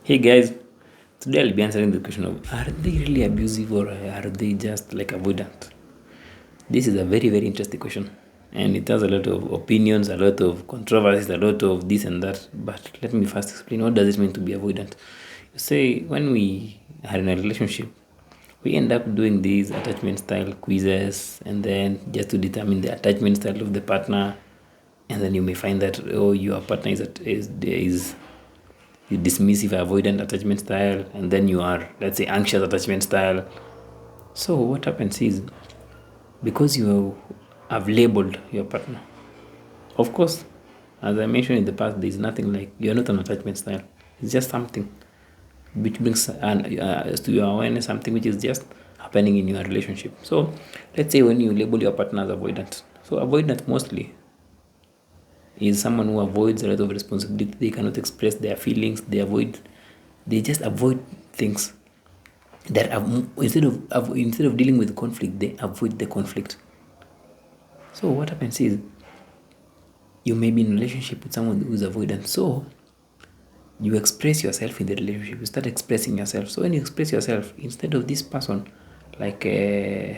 Hey guys, today I'll be answering the question of are they really abusive or are they just like avoidant? This is a very, very interesting question and it has a lot of opinions, a lot of controversies, a lot of this and that. But let me first explain what does it mean to be avoidant. You say when we are in a relationship, we end up doing these attachment style quizzes and then just to determine the attachment style of the partner, and then you may find that your partner is you dismissive avoidant attachment style, and then you are, let's say, anxious attachment style. So what happens is, because you have labeled your partner, of course, as I mentioned in the past, there's nothing like you're not an attachment style. It's just something which brings to your awareness something which is just happening in your relationship. So let's say when you label your partner as avoidant, so avoidant mostly is someone who avoids a lot of responsibility. They cannot express their feelings. They just avoid things that instead of dealing with conflict, they avoid the conflict. So what happens is, you may be in a relationship with someone who is avoidant. So you express yourself in the relationship. You start expressing yourself. So when you express yourself, instead of this person like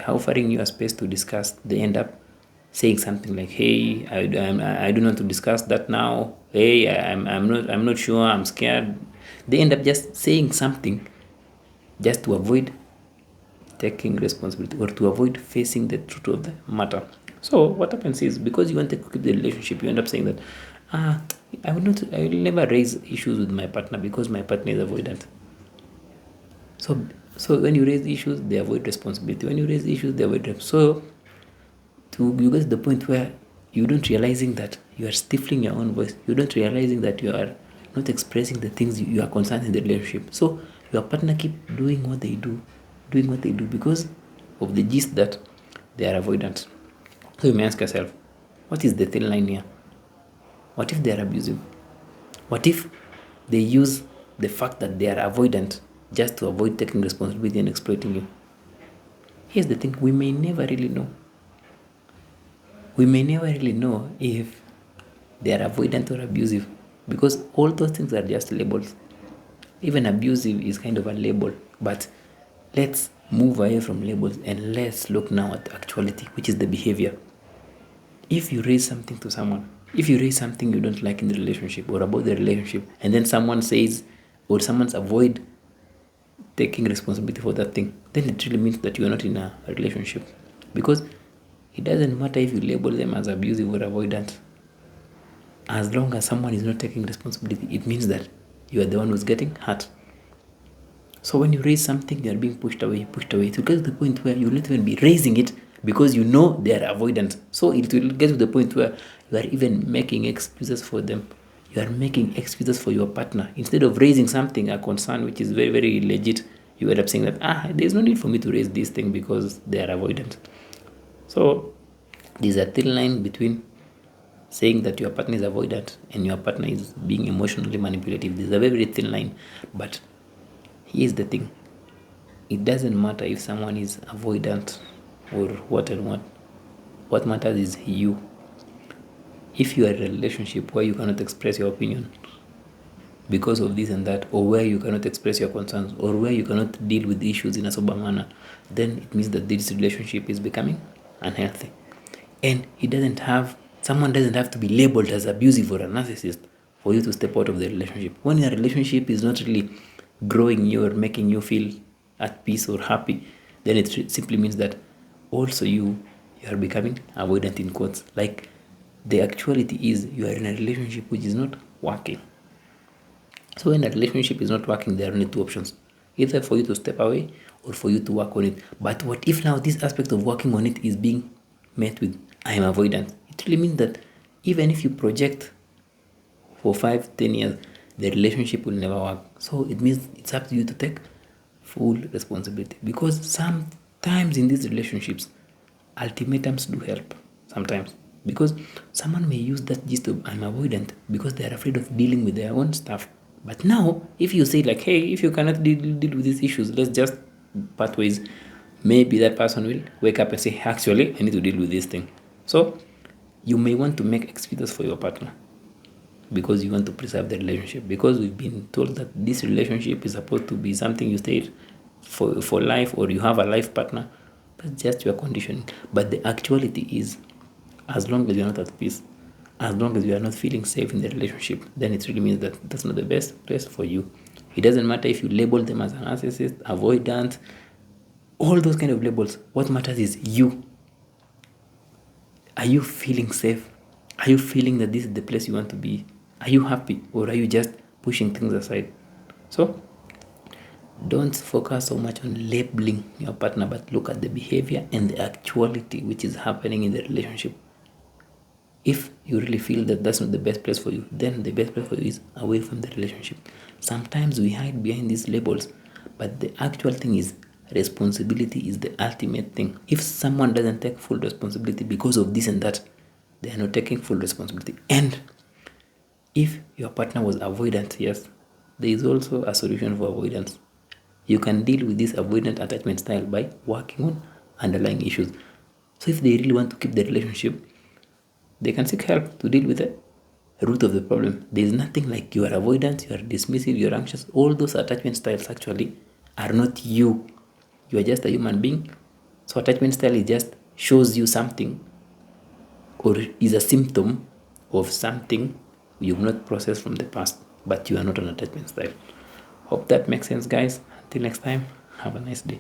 offering you a space to discuss, they end up saying something like, "Hey, I do not want to discuss that now. Hey, I'm not sure. I'm scared." They end up just saying something just to avoid taking responsibility or to avoid facing the truth of the matter. So what happens is, because you want to keep the relationship, you end up saying that, I will never raise issues with my partner because my partner is avoidant. So when you raise issues, they avoid responsibility. When you raise issues, they avoid so you get to the point where you don't realizing that you are stifling your own voice. You don't realizing that you are not expressing the things you are concerned in the relationship. So your partner keep doing what they do because of the gist that they are avoidant. So you may ask yourself, what is the thin line here? What if they are abusive? What if they use the fact that they are avoidant just to avoid taking responsibility and exploiting you? Here's the thing, we may never really know. We may never really know if they are avoidant or abusive, because all those things are just labels. Even abusive is kind of a label, but let's move away from labels and let's look now at actuality, which is the behavior. If you raise something to someone, if you raise something you don't like in the relationship or about the relationship, and then someone says or someone's avoid taking responsibility for that thing, then it really means that you are not in a relationship. Because it doesn't matter if you label them as abusive or avoidant. As long as someone is not taking responsibility, it means that you are the one who's getting hurt. So when you raise something, you are being pushed away. It will get to the point where you will not even be raising it because you know they are avoidant. So it will get to the point where you are even making excuses for them. You are making excuses for your partner. Instead of raising something, a concern which is very, very legit, you end up saying that, there's no need for me to raise this thing because they are avoidant. So there's a thin line between saying that your partner is avoidant and your partner is being emotionally manipulative. There's a very, very thin line. But here's the thing. It doesn't matter if someone is avoidant or what and what. What matters is you. If you are in a relationship where you cannot express your opinion because of this and that, or where you cannot express your concerns, or where you cannot deal with issues in a sober manner, then it means that this relationship is becoming unhealthy. And someone doesn't have to be labeled as abusive or a narcissist for you to step out of the relationship. When your relationship is not really growing you or making you feel at peace or happy, then it simply means that also you are becoming avoidant in quotes. Like, the actuality is you are in a relationship which is not working. So when a relationship is not working, there are only two options: either for you to step away or for you to work on it. But what if now this aspect of working on it is being met with, I am avoidant? It really means that even if you project for 5-10 years, the relationship will never work. So it means it's up to you to take full responsibility, because sometimes in these relationships, ultimatums do help sometimes, because someone may use that gist of I'm avoidant because they are afraid of dealing with their own stuff. But now if you say like, hey, if you cannot deal with these issues, let's just part ways, maybe that person will wake up and say, actually, I need to deal with this thing. So you may want to make excuses for your partner. because you want to preserve the relationship, because we've been told that this relationship is supposed to be something you stay for life, or you have a life partner. That's just your conditioning. But the actuality is, as long as you're not at peace, as long as you are not feeling safe in the relationship, then it really means that that's not the best place for you. It doesn't matter if you label them as a narcissist, avoidant, all those kind of labels. What matters is you. Are you feeling safe? Are you feeling that this is the place you want to be? Are you happy, or are you just pushing things aside? So don't focus so much on labeling your partner, but look at the behavior and the actuality which is happening in the relationship. If you really feel that that's not the best place for you, then the best place for you is away from the relationship. Sometimes we hide behind these labels, but the actual thing is responsibility is the ultimate thing. If someone doesn't take full responsibility because of this and that, they are not taking full responsibility. And if your partner was avoidant, yes, there is also a solution for avoidance. You can deal with this avoidant attachment style by working on underlying issues. So if they really want to keep the relationship, they can seek help to deal with the root of the problem. There is nothing like you are avoidant, you are dismissive, you are anxious. All those attachment styles actually are not you. You are just a human being. So attachment style is just shows you something, or is a symptom of something you've not processed from the past, but you are not an attachment style. Hope that makes sense, guys. Until next time, have a nice day.